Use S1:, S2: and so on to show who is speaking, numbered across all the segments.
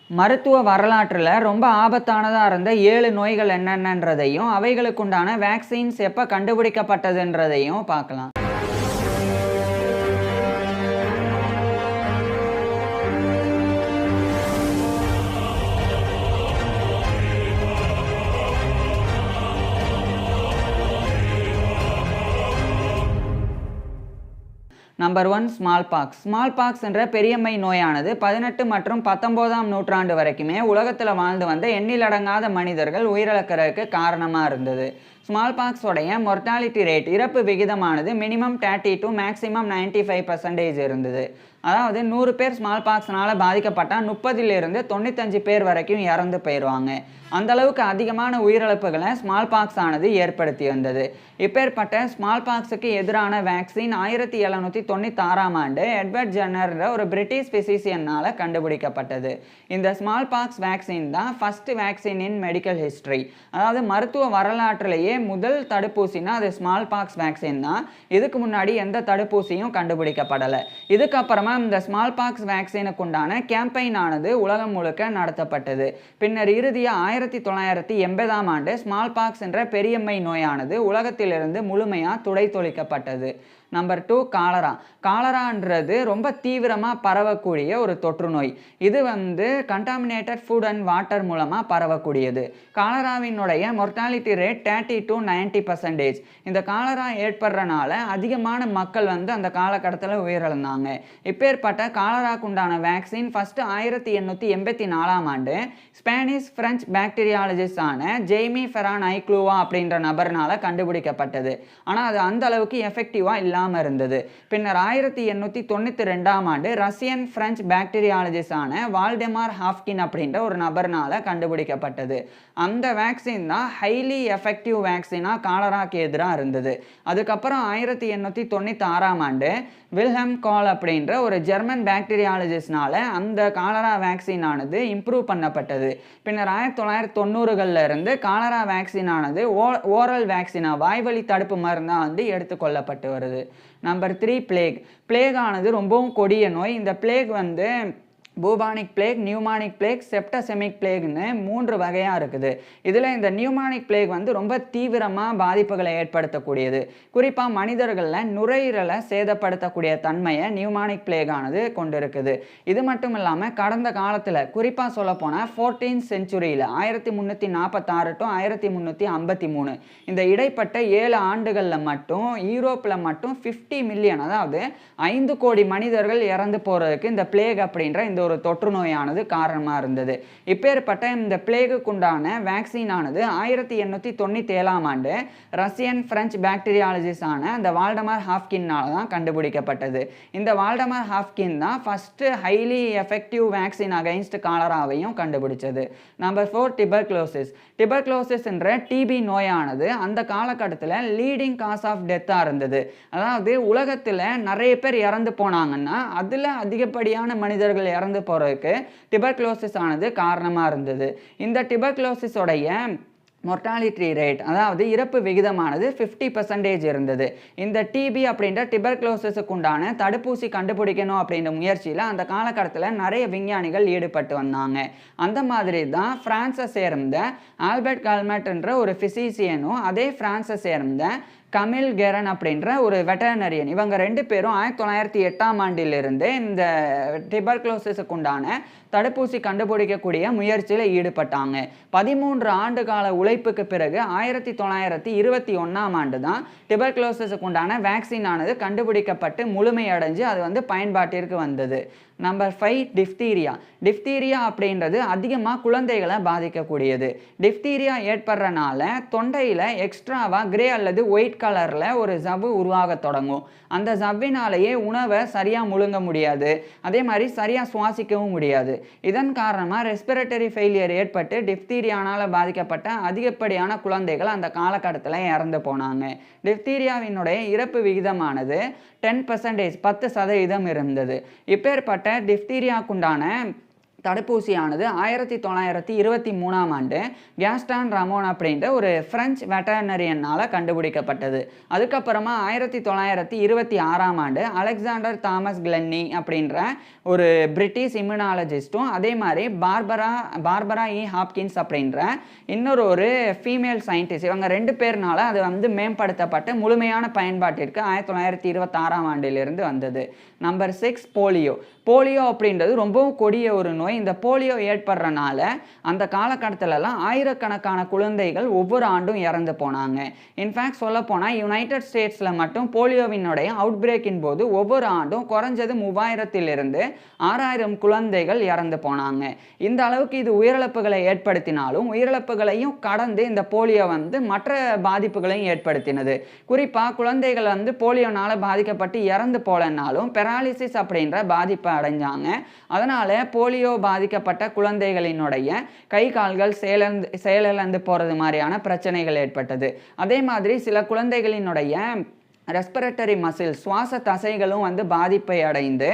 S1: மருத்துவ வரலாற்றில் ரொம்ப ஆபத்தானதாக இருந்த 7 நோய்கள் என்னென்னன்றதையும் அவைகளுக்குண்டான வேக்சின்ஸ் எப்போ கண்டுபிடிக்கப்பட்டதுன்றதையும் பார்க்கலாம். நம்பர் 1 ஸ்மால்பாக்ஸ். ஸ்மால்பாக்ஸ் என்ற பெரியம்மை நோயானது 18 மற்றும் 19ஆம் நூற்றாண்டு வரைக்குமே உலகத்தில் வாழ்ந்து வந்த எண்ணிலடங்காத மனிதர்கள் உயிரிழக்கிறதுக்கு காரணமாக இருந்தது. ஸ்மால்பாக்ஸோடைய மொர்டாலிட்டி ரேட், இறப்பு விகிதமானது மினிமம் 30 to மேக்ஸிமம் 95% இருந்தது. அதாவது 100 பேர் ஸ்மால்பாக்ஸ்னால பாதிக்கப்பட்டால் 30லிருந்து 95 பேர் வரைக்கும் இறந்து போயிடுவாங்க. அந்த அளவுக்கு அதிகமான உயிரிழப்புகளை ஸ்மால்பாக்ஸ் ஆனது ஏற்படுத்தி வந்தது. இப்பேற்பட்ட ஸ்மால்பாக்ஸுக்கு எதிரான வேக்சின் 1796ஆம் ஆண்டு எட்வர்ட் ஜென்னர் ஒரு பிரிட்டிஷ் பிசிசியனால் கண்டுபிடிக்கப்பட்டது. இந்த ஸ்மால்பாக்ஸ் வேக்சின் தான் ஃபர்ஸ்ட் வேக்சின் இன் மெடிக்கல் ஹிஸ்டரி. அதாவது மருத்துவ வரலாற்றிலேயே முதல் தடுப்பூசினா அது ஸ்மால்பாக்ஸ் வேக்சின் தான். இதுக்கு முன்னாடி எந்த தடுப்பூசியும் கண்டுபிடிக்கப்படலை. இதுக்கப்புறமா இந்த ஸ்மால்பாக்ஸ் வேக்சினுக்கு உண்டான கேம்பெயின் ஆனது உலகம் முழுக்க நடத்தப்பட்டது. பின்னர் இறுதியாக 1980ஆம் ஆண்டு ஸ்மால்பாக்ஸ் என்ற பெரியம்மை நோயானது உலகத்திலிருந்து முழுமையாக துடைத்தொழிக்கப்பட்டது. Number 2 cholera. காலரான்றது ரொம்ப தீவிரமாக பரவக்கூடிய ஒரு தொற்று நோய். இது கண்டாமினேட்டட் ஃபுட் அண்ட் வாட்டர் மூலமாக பரவக்கூடியது. காலராவினுடைய மொர்டாலிட்டி ரேட் 30 to 90%. இந்த காலரா ஏற்படுறனால அதிகமான மக்கள் அந்த காலகட்டத்தில் உயிரிழந்தாங்க. இப்பேற்பட்ட காலராக்கு உண்டான வேக்சின் ஃபர்ஸ்ட் 1884ஆம் ஆண்டு ஸ்பானிஷ் பிரெஞ்சு பாக்டீரியாலஜிஸ்டான ஜெய்மி ஃபெரான் ஐக்ளூவா அப்படின்ற நபர்னால கண்டுபிடிக்கப்பட்டது. ஆனால் அது அந்த அளவுக்கு எஃபெக்டிவாக இல்லாமல் இருந்தது. பின்னர் 1892ஆம் ஆண்டு ரஷ்யன் பிரெஞ்சு பாக்டீரியாலஜிஸ்டான வால்டெமார் ஹாஃப்கின் அப்படின்ற ஒரு நபர்னால கண்டுபிடிக்கப்பட்டது. அந்த வேக்சின் தான் ஹைலி எஃபெக்டிவ் வேக்சினா காலராக்கு எதிராக இருந்தது. அதுக்கப்புறம் 1896ஆம் ஆண்டு வில்ஹெம் கால் அப்படின்ற ஒரு ஜெர்மன் பாக்டீரியாலஜிஸ்ட்னால அந்த காலரா வேக்சின் ஆனது இம்ப்ரூவ் பண்ணப்பட்டது. பின்னர் 1990களில் இருந்து காலரா வேக்சின் ஆனது ஓரல் வேக்சினா, வாய்வழி தடுப்பு மருந்தாக எடுத்துக்கொள்ளப்பட்டு வருது. Number 3 plague. பிளேக் ஆனது ரொம்பவும் கொடிய நோய். இந்த பிளேக் பூபானிக் பிளேக், நியூமானிக் பிளேக், செப்டசெமிக் பிளேக்னு 3 வகையாக இருக்குது. இதில் இந்த நியூமானிக் பிளேக் ரொம்ப தீவிரமாக பாதிப்புகளை ஏற்படுத்தக்கூடியது. குறிப்பாக மனிதர்களில் நுரையீரலை சேதப்படுத்தக்கூடிய தன்மையை நியூமானிக் பிளேக் ஆனது கொண்டிருக்குது. இது மட்டும் இல்லாமல் கடந்த காலத்தில், குறிப்பாக சொல்லப்போனால் 14th செஞ்சுரியில் 1346 to 1353 இந்த இடைப்பட்ட 7 ஆண்டுகளில் மட்டும் யூரோப்பில் மட்டும் 50 மில்லியன், அதாவது 5 கோடி மனிதர்கள் இறந்து போகிறதுக்கு இந்த பிளேக் அப்படின்ற இந்த ஒரு தொற்று நோயானது காரணமாக இருந்தது. இப்பேற்பட்ட இந்த பிளேகுக்குண்டான வேக்சின் ஆனது 1897ஆம் ஆண்டு ரஷ்யன் பிரெஞ்சு பாக்டீரியாலஜிஸ்டான அந்த வால்டமார் ஹாஃப்கின்னால தான் கண்டுபிடிக்கப்பட்டது. இந்த வால்டமார் ஹாஃப்கின் தான் first highly effective vaccine against காலராவையும் கண்டுபிடிச்சது. நம்பர் 4 டிபர்குலோசிஸ். டிபர்குலோசிஸ் என்ற டிபி நோயானது அந்த காலகட்டத்தில் லீடிங் காஸ் ஆஃப் டெத்தாக இருந்தது. அதாவது உலகத்தில் நிறைய பேர் இறந்து போனாங்கன்னா அதில் அதிகப்படியான மனிதர்கள் இறந்து போறதுக்கு டிபர்குலோசிஸ் ஆனது காரணமாக இருந்தது. இந்த டிபர்குலோசிஸோடைய மொர்டாலிட்டி ரேட், அதாவது இறப்பு விகிதமானது 50% இருந்தது. இந்த டிபி அப்படின்ற டிபர்குலோசிஸுக்கு உண்டான தடுப்பூசி கண்டுபிடிக்கணும் அப்படின்ற முயற்சியில் அந்த காலகட்டத்தில் நிறைய விஞ்ஞானிகள் ஈடுபட்டு வந்தாங்க. அந்த மாதிரி தான் பிரான்ஸை சேர்ந்த ஆல்பர்ட் கால்மெட் என்ற ஒரு பிசிசியனும் அதே பிரான்ஸை சேர்ந்த கமில் கெரன் அப்படின்ற ஒரு வெட்டர்னரியன், இவங்க 2 பேரும் 1908ஆம் ஆண்டிலிருந்து இந்த டிபர்குலோசிஸுக்கு உண்டான தடுப்பூசி கண்டுபிடிக்கக்கூடிய முயற்சியில் ஈடுபட்டாங்க. 13 ஆண்டு கால உழைப்புக்கு பிறகு 1921ஆம் ஆண்டு தான் டிபர்குலோசிஸுக்கு உண்டான வேக்சின் ஆனது கண்டுபிடிக்கப்பட்டு முழுமையடைஞ்சு அது பயன்பாட்டிற்கு வந்தது. Number 5 diphtheria. டிஃப்தீரியா அப்படின்றது அதிகமாக குழந்தைகளை பாதிக்கக்கூடியது. டிஃப்தீரியா ஏற்படுறனால தொண்டையில் எக்ஸ்ட்ராவாக கிரே அல்லது ஒயிட் கலரில் ஒரு ஜவ்வு உருவாக தொடங்கும். அந்த ஜவ்வினாலேயே உணவை சரியாக முழுங்க முடியாது, அதே மாதிரி சரியாக சுவாசிக்கவும் முடியாது. இதன் காரணமாக ரெஸ்பிரேட்டரி ஃபெயிலியர் ஏற்பட்டு டிஃப்தீரியானால் பாதிக்கப்பட்ட அதிகப்படியான குழந்தைகள் அந்த காலகட்டத்தில் இறந்து போனாங்க. டிஃப்தீரியாவினுடைய இறப்பு விகிதமானது 10%, 10% இருந்தது. இப்பேற்பட்ட டிஃப்தீரியாக்குண்டான தடுப்பூசியானது 1923ஆம் ஆண்டு கேஸ்டான் ராமோன் அப்படின்ற ஒரு பிரெஞ்சு வெட்டர்னரியனால் கண்டுபிடிக்கப்பட்டது. அதுக்கப்புறமா 1926ஆம் ஆண்டு அலெக்சாண்டர் தாமஸ் கிளென்னி அப்படின்ற ஒரு பிரிட்டிஷ் இம்யூனாலஜிஸ்ட்டும் அதே மாதிரி பார்பரா ஹாப்கின்ஸ் அப்படின்ற இன்னொரு ஃபீமேல் சயின்டிஸ்ட் இவங்க 2 பேர்னால அது வந்து மேம்படுத்தப்பட்டு முழுமையான பயன்பாட்டிற்கு 1926ஆம் ஆண்டிலிருந்து வந்தது. நம்பர் 6 போலியோ அப்படின்றது ரொம்பவும் கொடிய ஒரு நோய். இந்த போலியோ ஏற்படுறனால அந்த காலகட்டத்திலலாம் ஆயிரக்கணக்கான குழந்தைகள் ஒவ்வொரு ஆண்டும் இறந்து போனாங்க. இன்ஃபேக்ட் சொல்ல போனால் யுனைடெட் ஸ்டேட்ஸில் மட்டும் போலியோவினுடைய அவுட் பிரேக்கின் போது ஒவ்வொரு ஆண்டும் குறைஞ்சது 3000 6000 குழந்தைகள் இறந்து போனாங்க. இந்த அளவுக்கு இது உயிரிழப்புகளை ஏற்படுத்தினாலும் உயிரிழப்புகளையும் கடந்து இந்த போலியோ வந்து மற்ற பாதிப்புகளையும் ஏற்படுத்தினது. குறிப்பாக குழந்தைகள் வந்து போலியோனால பாதிக்கப்பட்டு இறந்து போலனாலும் பெராலிசிஸ் அப்படின்ற பாதிப்பை அடைஞ்சாங்க. அதனால போலியோ பாதிக்கப்பட்ட குழந்தைகளினுடைய கை கால்கள் செயலிழந்து போறது மாதிரியான பிரச்சனைகள் ஏற்பட்டது. அதே மாதிரி சில குழந்தைகளினுடைய ரெஸ்பிரேட்டரி மசில் சுவாச தசைகளும் வந்து பாதிப்பை அடைந்து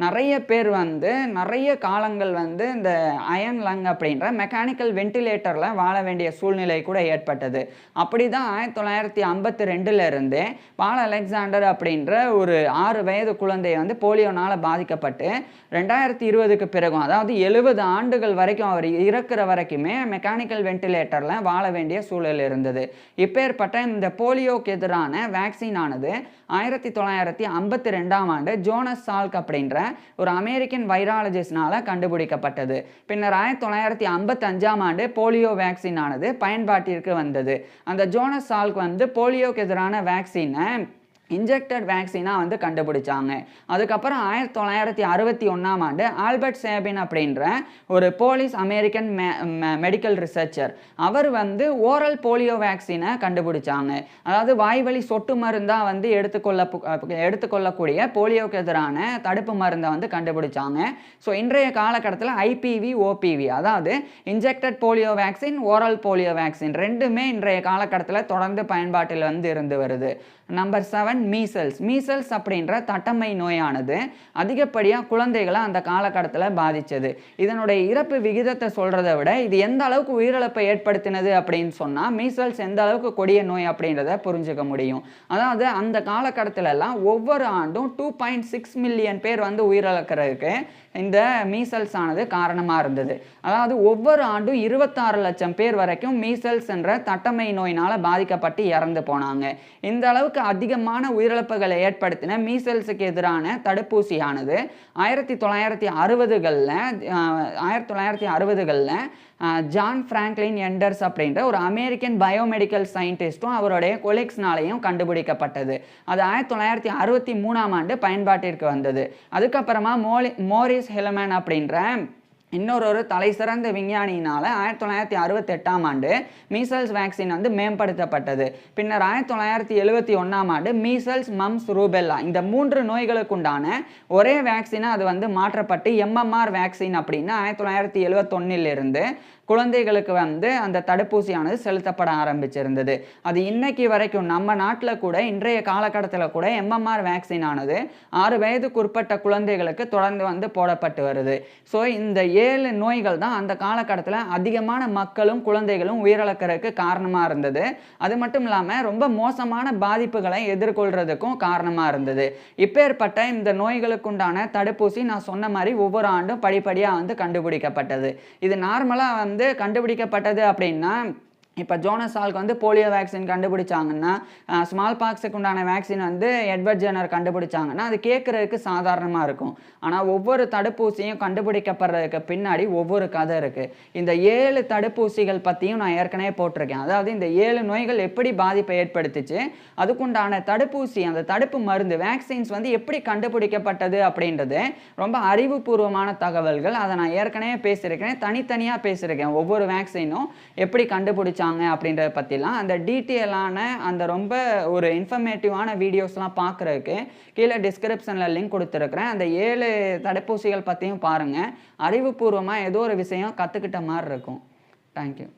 S1: நிறைய பேர் வந்து நிறைய காலங்கள் வந்து இந்த அயன் லங் அப்படின்ற மெக்கானிக்கல் வென்டிலேட்டரில் வாழ வேண்டிய சூழ்நிலை கூட ஏற்பட்டது. அப்படி தான் 1952 பால் அலெக்சாண்டர் அப்படின்ற ஒரு 6 வயது குழந்தை வந்து போலியோனால் பாதிக்கப்பட்டு 2020க்கு பிறகும் அதாவது 70 ஆண்டுகள் வரைக்கும் அவர் இறக்குற வரைக்குமே மெக்கானிக்கல் வென்டிலேட்டரில் வாழ வேண்டிய சூழல் இருந்தது. இப்பேற்பட்ட இந்த போலியோக்கு எதிரான வேக்சின் ஆனது 1952ஆம் ஆண்டு ஜோனஸ் சால்க் அப்படின்ற ஒரு அமெரிக்கன் வைராலஜிஸ்ட்னால கண்டுபிடிக்கப்பட்டது. பின்னர் 1955ஆம் ஆண்டு போலியோ வேக்சின் ஆனது பயன்பாட்டிற்கு வந்தது. அந்த ஜோனஸ் சால்க் வந்து போலியோக்கு எதிரான வேக்சினை இன்ஜெக்டட் வேக்சினாக வந்து கண்டுபிடிச்சாங்க. அதுக்கப்புறம் 1961ஆம் ஆண்டு ஆல்பர்ட் சேபின் அப்படின்ற ஒரு போலிஸ் அமெரிக்கன் மெடிக்கல் ரிசர்ச்சர் அவர் வந்து ஓரல் போலியோ வேக்சினை கண்டுபிடிச்சாங்க. அதாவது வாய்வழி சொட்டு மருந்தாக வந்து எடுத்துக்கொள்ளக்கூடிய போலியோக்கு எதிரான தடுப்பு மருந்தை வந்து கண்டுபிடிச்சாங்க. ஸோ இன்றைய காலகட்டத்தில் ஐபிவி ஓபிவி அதாவது injected polio vaccine oral polio vaccine ரெண்டுமே இன்றைய காலகட்டத்தில் தொடர்ந்து பயன்பாட்டில் வந்து இருந்து வருது. நம்பர் 7 மீசல்ஸ் அப்படின்ற தட்டம்மை நோயானது அதிகப்படியாக குழந்தைகளை அந்த காலகட்டத்தில் பாதித்தது. இதனுடைய இறப்பு விகிதத்தை சொல்கிறத விட இது எந்த அளவுக்கு உயிரிழப்பை ஏற்படுத்தினது அப்படின்னு சொன்னால் மீசல்ஸ் எந்த அளவுக்கு கொடிய நோய் அப்படின்றத புரிஞ்சுக்க முடியும். அதாவது அந்த காலகட்டத்திலலாம் ஒவ்வொரு ஆண்டும் 2.6 மில்லியன் பேர் வந்து உயிரிழக்கிறதுக்கு இந்த மீசல்ஸ் ஆனது காரணமாக இருந்தது. அதாவது ஒவ்வொரு ஆண்டும் 26 லட்சம் பேர் வரைக்கும் மீசல்ஸ் என்ற தட்டம்மை நோயினால் பாதிக்கப்பட்டு இறந்து போனாங்க. இந்த அளவுக்கு அதிகமான உயிரிழப்புகளை ஏற்படுத்தின மீசல்ஸுக்கு எதிரான தடுப்பூசியானது 1960களில் ஜான் பிராங்க்லின் எண்டர்ஸ் அப்படின்ற ஒரு அமெரிக்கன் பயோமெடிக்கல் சயின்டிஸ்டும் அவருடைய கொலீக்ஸ்னாலையும் கண்டுபிடிக்கப்பட்டது. அது 1963ஆம் ஆண்டு பயன்பாட்டிற்கு வந்தது. அதுக்கப்புறமா மோரிஸ் ஹெல்மன் அப்படின்ற இன்னொரு தலை சிறந்த விஞ்ஞானியினால் 1968ஆம் ஆண்டு மீசல்ஸ் வேக்சின் வந்து மேம்படுத்தப்பட்டது. பின்னர் 1971ஆம் ஆண்டு மீசல்ஸ் மம்ஸ் ரூபெல்லா இந்த 3 நோய்களுக்குண்டான ஒரே வேக்சினை அது வந்து மாற்றப்பட்டு எம்எம்ஆர் வேக்சின் அப்படின்னு 1971 குழந்தைகளுக்கு வந்து அந்த தடுப்பூசியானது செலுத்தப்பட ஆரம்பிச்சிருந்தது. அது இன்னைக்கு வரைக்கும் நம்ம நாட்டில் கூட இன்றைய காலகட்டத்தில் கூட எம்எம்ஆர் வேக்சின் ஆனது 6 வயதுக்கு உட்பட்ட குழந்தைகளுக்கு தொடர்ந்து வந்து போடப்பட்டு வருது. ஸோ இந்த 7 நோய்கள் தான் அந்த காலகட்டத்தில் அதிகமான மக்களும் குழந்தைகளும் உயிரிழக்கிறதுக்கு காரணமாக இருந்தது. அது மட்டும் இல்லாமல் ரொம்ப மோசமான பாதிப்புகளை எதிர்கொள்றதுக்கும் காரணமாக இருந்தது. இப்பேற்பட்ட இந்த நோய்களுக்குண்டான தடுப்பூசி நான் சொன்ன மாதிரி ஒவ்வொரு ஆண்டும் படிப்படியாக வந்து கண்டுபிடிக்கப்பட்டது. இது நார்மலாக வந்து கண்டுபிடிக்கப்பட்டது அப்படின்னா இப்போ ஜோனஸ் சால்க் வந்து போலியோ வேக்சின் கண்டுபிடிச்சாங்கன்னா ஸ்மால் பாக்ஸுக்கு உண்டான வேக்சின் வந்து எட்வர்ட் ஜெனர் கண்டுபிடிச்சாங்கன்னா அது கேட்குறதுக்கு சாதாரணமாக இருக்கும். ஆனால் ஒவ்வொரு தடுப்பூசியும் கண்டுபிடிக்கப்படுறதுக்கு பின்னாடி ஒவ்வொரு கதை இருக்குது. இந்த 7 தடுப்பூசிகள் பற்றியும் நான் ஏற்கனவே போட்டிருக்கேன். அதாவது இந்த 7 நோய்கள் எப்படி பாதிப்பை ஏற்படுத்திச்சு, அதுக்குண்டான தடுப்பூசி அந்த தடுப்பு மருந்து வேக்சின்ஸ் வந்து எப்படி கண்டுபிடிக்கப்பட்டது அப்படின்றது ரொம்ப அறிவுபூர்வமான தகவல்கள். அதை நான் ஏற்கனவே பேசியிருக்கேன், தனித்தனியாக பேசியிருக்கேன். ஒவ்வொரு வேக்சினும் எப்படி கண்டுபிடிச்சாங்க அப்படின்றத பற்றிலாம் அந்த டீட்டெயிலான அந்த ரொம்ப ஒரு இன்ஃபர்மேட்டிவான வீடியோஸ்லாம் பார்க்குறதுக்கு கீழே டிஸ்கிரிப்ஷனில் லிங்க் கொடுத்துருக்குறேன். அந்த 7 தடுப்பூசிகள் பற்றியும் பாருங்கள். அறிவுபூர்வமாக ஏதோ ஒரு விஷயம் கற்றுக்கிட்ட மாதிரி இருக்கும். தேங்க்யூ.